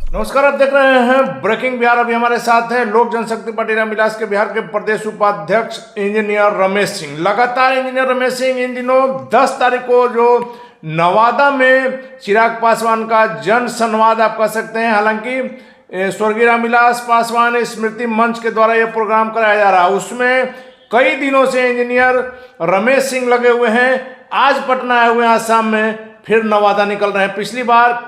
नमस्कार, आप देख रहे हैं ब्रेकिंग बिहार। अभी हमारे साथ हैं लोक जनशक्ति पार्टी रामविलास के बिहार के प्रदेश उपाध्यक्ष इंजीनियर रमेश सिंह। लगातार इंजीनियर रमेश सिंह इन दिनों 10 तारीख को जो नवादा में चिराग पासवान का जन संवाद आप कह सकते हैं, हालांकि स्वर्गीय रामविलास पासवान स्मृति मंच के द्वारा यह प्रोग्राम कराया जा रहा है, उसमें कई दिनों से इंजीनियर रमेश सिंह लगे हुए हैं। आज पटना आए हुए हैं, आसाम में फिर नवादा निकल रहे हैं। पिछली बार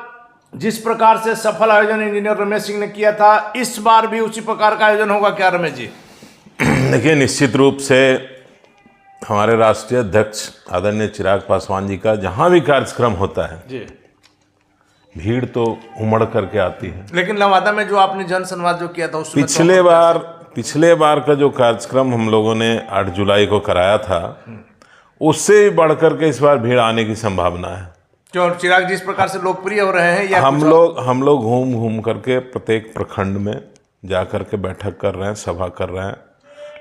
जिस प्रकार से सफल आयोजन इंजीनियर रमेश सिंह ने किया था, इस बार भी उसी प्रकार का आयोजन होगा क्या रमेश जी? देखिए, निश्चित रूप से हमारे राष्ट्रीय अध्यक्ष आदरणीय चिराग पासवान जी का जहां भी कार्यक्रम होता है जी, भीड़ तो उमड़ करके आती है। लेकिन नवादा में जो आपने जन संवाद जो किया था उसमें पिछले बार का जो कार्यक्रम हम लोगों ने 8 जुलाई को कराया था, उससे भी बढ़ करके इस बार भीड़ आने की संभावना है। जो चिराग जिस प्रकार से लोकप्रिय हो रहे हैं, या हम लोग घूम करके प्रत्येक प्रखंड में जा करके बैठक कर रहे हैं, सभा कर रहे हैं,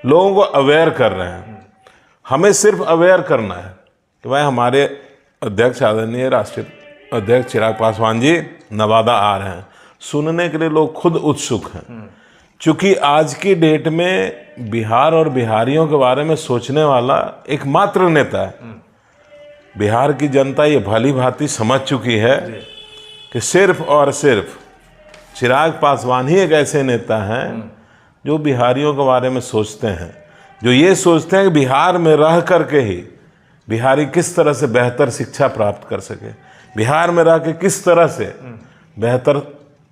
लोगों को अवेयर कर रहे हैं। हमें सिर्फ अवेयर करना है कि भाई हमारे अध्यक्ष आदरणीय राष्ट्रीय अध्यक्ष चिराग पासवान जी नवादा आ रहे हैं। सुनने के लिए लोग खुद उत्सुक हैं, क्योंकि आज की डेट में बिहार और बिहारियों के बारे में सोचने वाला एकमात्र नेता है। बिहार की जनता ये भली भांति समझ चुकी है कि सिर्फ और सिर्फ चिराग पासवान ही एक ऐसे नेता हैं जो बिहारियों के बारे में सोचते हैं, जो ये सोचते हैं कि बिहार में रह करके ही बिहारी किस तरह से बेहतर शिक्षा प्राप्त कर सके, बिहार में रह के किस तरह से बेहतर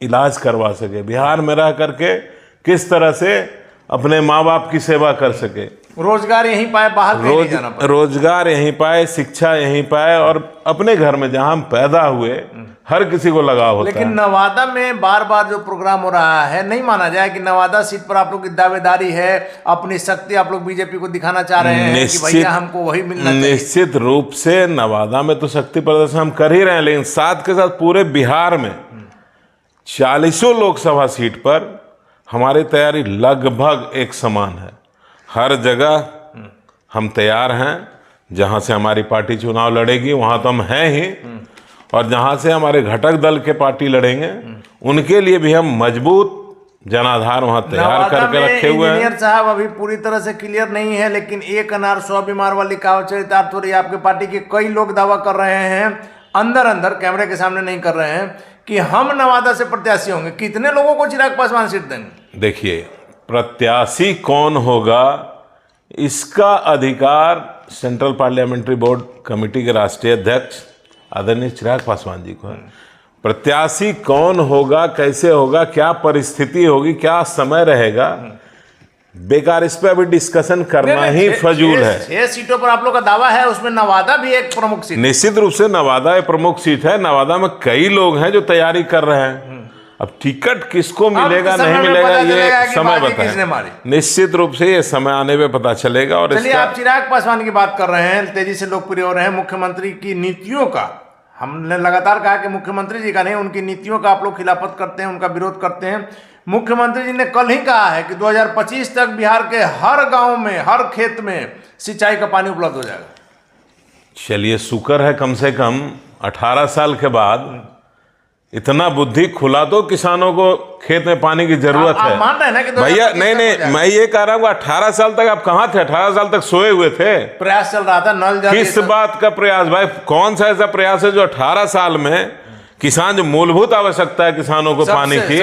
इलाज करवा सके, बिहार में रह करके किस तरह से अपने माँ बाप की सेवा कर सके, रोजगार यहीं पाए, बाहर कहीं नहीं जाना पड़े, रोजगार यहीं पाए, शिक्षा यहीं पाए, और अपने घर में जहां हम पैदा हुए हर किसी को लगाव होता है। लेकिन नवादा में बार बार जो प्रोग्राम हो रहा है, नहीं माना जाए कि नवादा सीट पर आप लोग की दावेदारी है, अपनी शक्ति आप लोग बीजेपी को दिखाना चाह रहे हैं कि भैया हमको वही मिलना चाहिए। निश्चित रूप से नवादा में तो शक्ति प्रदर्शन हम कर ही रहे हैं, लेकिन साथ के साथ पूरे बिहार में 40 लोकसभा सीट पर हमारी तैयारी लगभग एक समान है। हर जगह हम तैयार हैं। जहां से हमारी पार्टी चुनाव लड़ेगी वहां तो हम हैं ही, और जहां से हमारे घटक दल के पार्टी लड़ेंगे उनके लिए भी हम मजबूत जनाधार वहां तैयार करके रखे हुए हैं। इंजीनियर साहब अभी पूरी तरह से क्लियर नहीं है, लेकिन एक अनार 100 बीमार वाली कहावत चरितार्थ हो रही है। आपके पार्टी के कई लोग दावा कर रहे हैं, अंदर कैमरे के सामने नहीं कर रहे हैं, कि हम नवादा से प्रत्याशी होंगे। कितने लोगों को चिराग पासवान सीट देंगे? देखिए, प्रत्याशी कौन होगा इसका अधिकार सेंट्रल पार्लियामेंट्री बोर्ड कमेटी के राष्ट्रीय अध्यक्ष आदरणीय चिराग पासवान जी को है। प्रत्याशी कौन होगा, कैसे होगा, क्या परिस्थिति होगी, क्या समय रहेगा, बेकार इस पे अभी डिस्कशन करना ही फजूल है। 6 सीटों पर आप लोग का दावा है, उसमें नवादा भी एक प्रमुख सीट। निश्चित रूप से नवादा एक प्रमुख सीट है। नवादा में कई लोग हैं जो तैयारी कर रहे हैं। अब टिकट किसको मिलेगा नहीं मिलेगा ये समय बताए। निश्चित रूप से ये समय आने पे पता चलेगा। और चलिए, आप चिराग पासवान की बात कर रहे हैं, तेजी से लोकप्रिय हो रहे हैं। मुख्यमंत्री की नीतियों का हमने लगातार कहा कि मुख्यमंत्री जी का नहीं, उनकी नीतियों का आप लोग खिलाफत करते हैं, उनका विरोध करते हैं। मुख्यमंत्री जी ने कल ही कहा है कि 2025 तक बिहार के हर गांव में, हर खेत में सिंचाई का पानी उपलब्ध हो जाएगा। चलिए, शुक्र है कम से कम 18 साल के बाद इतना बुद्धि खुला तो किसानों को खेत में पानी की जरूरत है। मान रहे हैं ना कि भैया? नहीं, मैं ये कह रहा हूँ 18 साल तक आप कहाँ थे? 18 साल तक सोए हुए थे। प्रयास चल रहा था, नल जल। किस बात का प्रयास भाई? कौन सा ऐसा प्रयास है जो 18 साल में किसान जो मूलभूत आवश्यकता है किसानों को पानी की,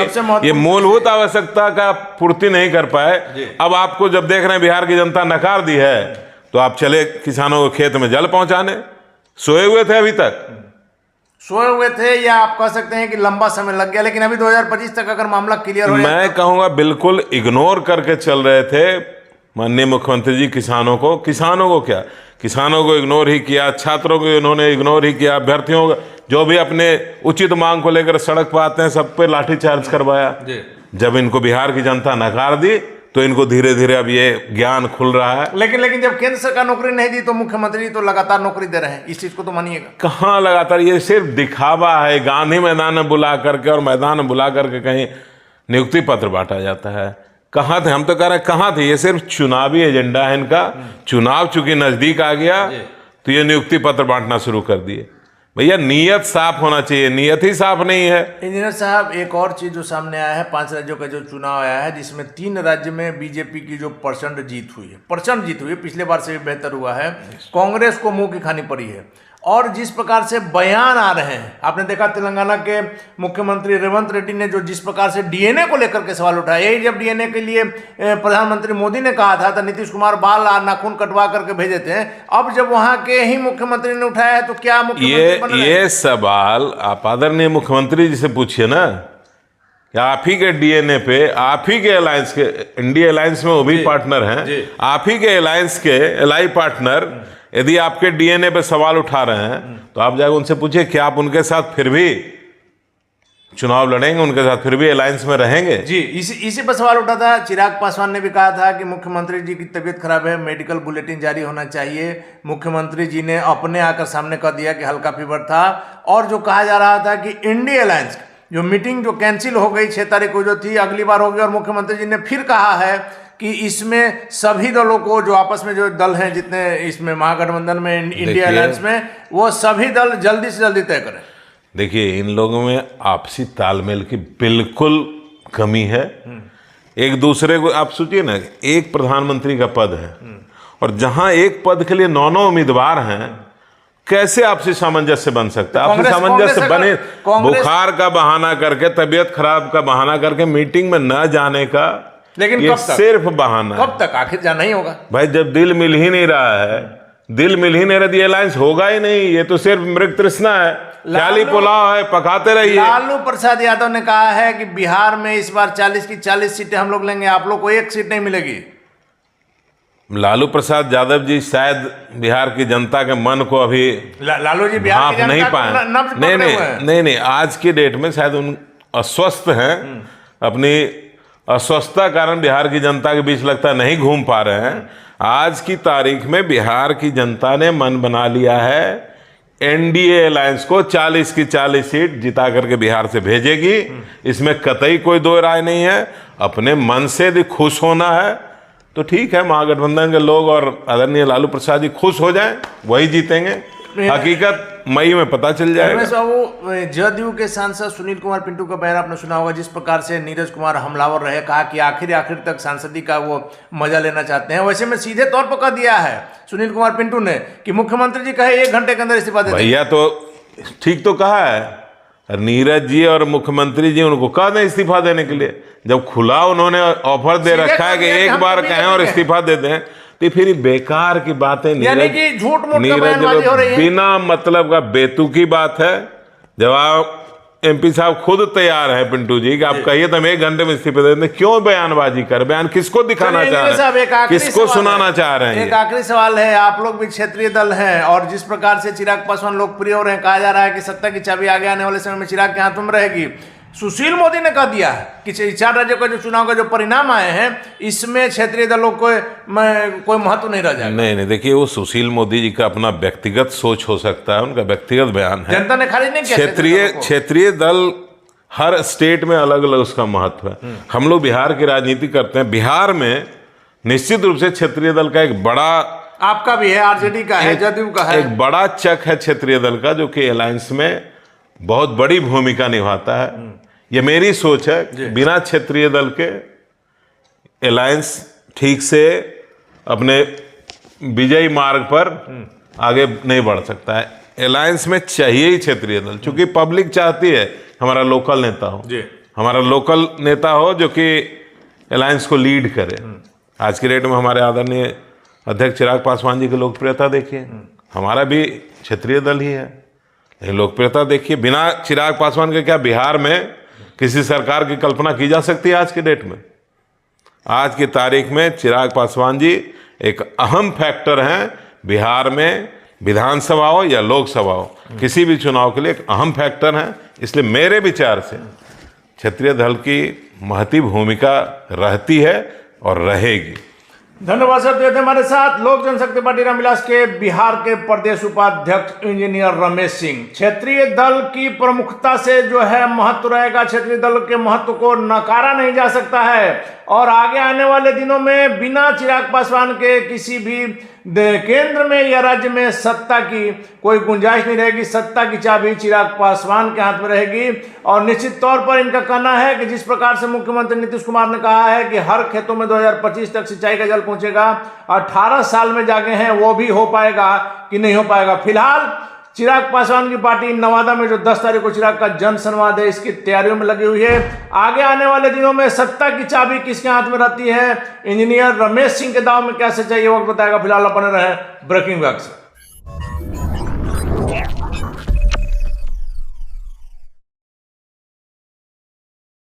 ये मूलभूत आवश्यकता का पूर्ति नहीं कर पाए। अब आपको जब देख रहे हैं बिहार की जनता नकार दी है, तो आप चले किसानों को खेत में जल पहुंचाने। सोए हुए थे, अभी तक सोए हुए थे, या आप कह सकते हैं कि लंबा समय लग गया, लेकिन अभी 2025 तक अगर मामला क्लियर हो जाए, मैं कहूंगा बिल्कुल इग्नोर करके चल रहे थे माननीय मुख्यमंत्री जी किसानों को। किसानों को क्या, किसानों को इग्नोर ही किया, छात्रों को इन्होंने इग्नोर ही किया, अभ्यर्थियों को जो भी अपने उचित मांग को लेकर सड़क पर आते हैं सब पे लाठीचार्ज करवाया। जब इनको बिहार की जनता नकार दी तो इनको धीरे धीरे अब ये ज्ञान खुल रहा है। लेकिन जब केंद्र सरकार नौकरी नहीं दी तो मुख्यमंत्री तो लगातार नौकरी दे रहे हैं, इस चीज को तो मानिएगा। कहाँ लगातार? ये सिर्फ दिखावा है। गांधी मैदान में बुला करके और मैदान में बुला करके कहीं नियुक्ति पत्र बांटा जाता है। कहाँ थे? हम तो कह रहे हैं कहाँ थे? ये सिर्फ चुनावी एजेंडा है इनका। चुनाव चूंकि नजदीक आ गया तो ये नियुक्ति पत्र बांटना शुरू कर दिए। भैया नीयत साफ होना चाहिए, नीयत ही साफ नहीं है। इंजीनियर साहब, एक और चीज जो सामने आया है, 5 राज्यों का जो चुनाव आया है, जिसमें 3 राज्य में बीजेपी की जो प्रचंड जीत हुई है, पिछले बार से भी बेहतर हुआ है। कांग्रेस को मुंह की खानी पड़ी है। और जिस प्रकार से बयान आ रहे हैं, आपने देखा तेलंगाना के मुख्यमंत्री रेवंत रेड्डी ने जो जिस प्रकार से डीएनए को लेकर के सवाल उठाया, यही जब डीएनए के लिए प्रधानमंत्री मोदी ने कहा था तो नीतीश कुमार बाल नाखून कटवा करके भेजे थे। अब जब वहां के ही मुख्यमंत्री ने उठाया है तो क्या मुख्यमंत्री बन रहे हैं? ये सवाल आप आदरणीय मुख्यमंत्री जी से पूछिए ना, आप ही के डीएनए पे, आप ही के अलायंस के, इंडिया अलायंस में वो भी पार्टनर हैं, आप ही के अलायंस के एलाई पार्टनर यदि आपके डीएनए पे सवाल उठा रहे हैं तो आप जाकर उनसे पूछिए कि आप उनके साथ फिर भी चुनाव लड़ेंगे, उनके साथ फिर भी अलायंस में रहेंगे? जी, इसी पर सवाल उठा था। चिराग पासवान ने भी कहा था कि मुख्यमंत्री जी की तबीयत खराब है, मेडिकल बुलेटिन जारी होना चाहिए। मुख्यमंत्री जी ने अपने आकर सामने कर दिया कि हल्का फीवर था। और जो कहा जा रहा था कि इंडिया अलायंस जो मीटिंग जो कैंसिल हो गई 6 तारीख को जो थी, अगली बार होगी। और मुख्यमंत्री जी ने फिर कहा है कि इसमें सभी दलों को, जो आपस में जो दल हैं जितने इसमें महागठबंधन में, इंडिया अलायंस में, वो सभी दल जल्दी से जल्दी तय करें। देखिए, इन लोगों में आपसी तालमेल की बिल्कुल कमी है। एक दूसरे को, आप सोचिए ना, एक प्रधानमंत्री का पद है और जहां एक पद के लिए 9 उम्मीदवार हैं, कैसे आपसी सामंजस्य बन सकता है? आपसी सामंजस्य बने, बुखार का बहाना करके, तबीयत खराब का बहाना करके मीटिंग में न जाने का, लेकिन ये सिर्फ बहाना। कब तक आखिर जाना ही होगा भाई? जब दिल मिल ही नहीं रहा है, दिल मिल ही नहीं रहा, ये अलायंस होगा ही नहीं। ये तो सिर्फ मृग तृष्णा है, ख्याली पुलाव है, पकाते रहिए। लालू प्रसाद यादव ने कहा है कि बिहार में इस बार 40 की 40 सीटें हम लोग लेंगे, आप लोग को 1 सीट नहीं मिलेगी। लालू प्रसाद यादव जी शायद बिहार की जनता के मन को अभी लालू जी बिहार की जनता नहीं पाए। नहीं, आज की डेट में शायद उन अस्वस्थ हैं, अपनी अस्वस्थता कारण बिहार की जनता के बीच लगता नहीं घूम पा रहे हैं। आज की तारीख में बिहार की जनता ने मन बना लिया है, एनडीए अलायंस को 40 की 40 सीट जिता करके बिहार से भेजेगी। इसमें कतई कोई दो राय नहीं है। अपने मन से यदि खुश होना है तो ठीक है, महागठबंधन के लोग और आदरणीय लालू प्रसाद जी खुश हो जाएं, वही जीतेंगे। हकीकत मई में पता चल जाएगा। जदयू के सांसद सुनील कुमार पिंटू का बयान आपने सुना होगा, जिस प्रकार से नीरज कुमार हमलावर रहे, कहा कि आखिर तक सांसदी का वो मजा लेना चाहते हैं। वैसे में सीधे तौर पर कह दिया है सुनील कुमार पिंटू ने कि मुख्यमंत्री जी कहे 1 घंटे के अंदर इस्तीफा दे दें। भैया तो ठीक तो कहा है, नीरज जी और मुख्यमंत्री जी उनको कह दें इस्तीफा देने के लिए। जब खुला उन्होंने ऑफर दे रखा है कि एक बार कहें और इस्तीफा दे दें, तो फिर बेकार की बातें, नीरज हो रही है, बिना मतलब का बेतुकी बात है। जब आप एमपी साहब खुद तैयार है पिंटू जी कि आप कहिए तो हम 1 घंटे में इस्तीफा दे दें, क्यों बयानबाजी कर? बयान किसको दिखाना चाह रहे हैं, किसको सुनाना चाह रहे हैं? एक आखिरी सवाल है, आप लोग भी क्षेत्रीय दल हैं और जिस प्रकार से चिराग पासवान लोकप्रिय हो रहे हैं, कहा जा रहा है कि सत्ता की चाबी आगे आने वाले समय में चिराग के हाथों में रहेगी। सुशील मोदी ने कह दिया है कि 4 राज्यों का जो चुनाव का जो परिणाम आए हैं, इसमें क्षेत्रीय दलों को कोई महत्व नहीं रह जाएगा। नहीं, देखिए, वो सुशील मोदी जी का अपना व्यक्तिगत सोच हो सकता है, उनका व्यक्तिगत बयान है। जनता ने खारिज नहीं किया। क्षेत्रीय दल हर स्टेट में अलग अलग उसका महत्व है। हम लोग बिहार की राजनीति करते हैं, बिहार में निश्चित रूप से क्षेत्रीय दल का एक बड़ा, आपका भी है, आरजेडी का है, जदयू का है, एक बड़ा चक है क्षेत्रीय दल का, जो कि अलायंस में बहुत बड़ी भूमिका निभाता है। ये मेरी सोच है। बिना क्षेत्रीय दल के अलायंस ठीक से अपने विजयी मार्ग पर आगे नहीं बढ़ सकता है। अलायंस में चाहिए ही क्षेत्रीय दल, क्योंकि पब्लिक चाहती है हमारा लोकल नेता हो, हमारा लोकल नेता हो जो कि अलायंस को लीड करे। आज की डेट में हमारे आदरणीय अध्यक्ष चिराग पासवान जी की लोकप्रियता देखिए, हमारा भी क्षेत्रीय दल ही है, लेकिन लोकप्रियता देखिए। बिना चिराग पासवान के क्या बिहार में किसी सरकार की कल्पना की जा सकती है? आज की डेट में, आज की तारीख में चिराग पासवान जी एक अहम फैक्टर हैं बिहार में, विधानसभा हो या लोकसभा हो, किसी भी चुनाव के लिए एक अहम फैक्टर हैं। इसलिए मेरे विचार से क्षेत्रीय दल की महती भूमिका रहती है और रहेगी। धन्यवाद सर। तो थे हमारे साथ लोक जनशक्ति पार्टी रामविलास के बिहार के प्रदेश उपाध्यक्ष इंजीनियर रमेश सिंह। क्षेत्रीय दल की प्रमुखता से जो है महत्व रहेगा, क्षेत्रीय दल के महत्व को नकारा नहीं जा सकता है और आगे आने वाले दिनों में बिना चिराग पासवान के किसी भी केंद्र में या राज्य में सत्ता की कोई गुंजाइश नहीं रहेगी। सत्ता की चाबी चिराग पासवान के हाथ में रहेगी। और निश्चित तौर पर इनका कहना है कि जिस प्रकार से मुख्यमंत्री नीतीश कुमार ने कहा है कि हर खेतों में 2025 तक सिंचाई का जल पहुंचेगा, 18 साल में जागे हैं, वो भी हो पाएगा कि नहीं हो पाएगा। फिलहाल चिराग पासवान की पार्टी नवादा में जो 10 तारीख को चिराग का जन संवाद है, इसकी तैयारियों में लगी हुई है। आगे आने वाले दिनों में सत्ता की चाबी किसके हाथ में रहती है, इंजीनियर रमेश सिंह के दाव में कैसे चाहिए वक्त बताएगा। फिलहाल अपने रहे ब्रेकिंग बैग से।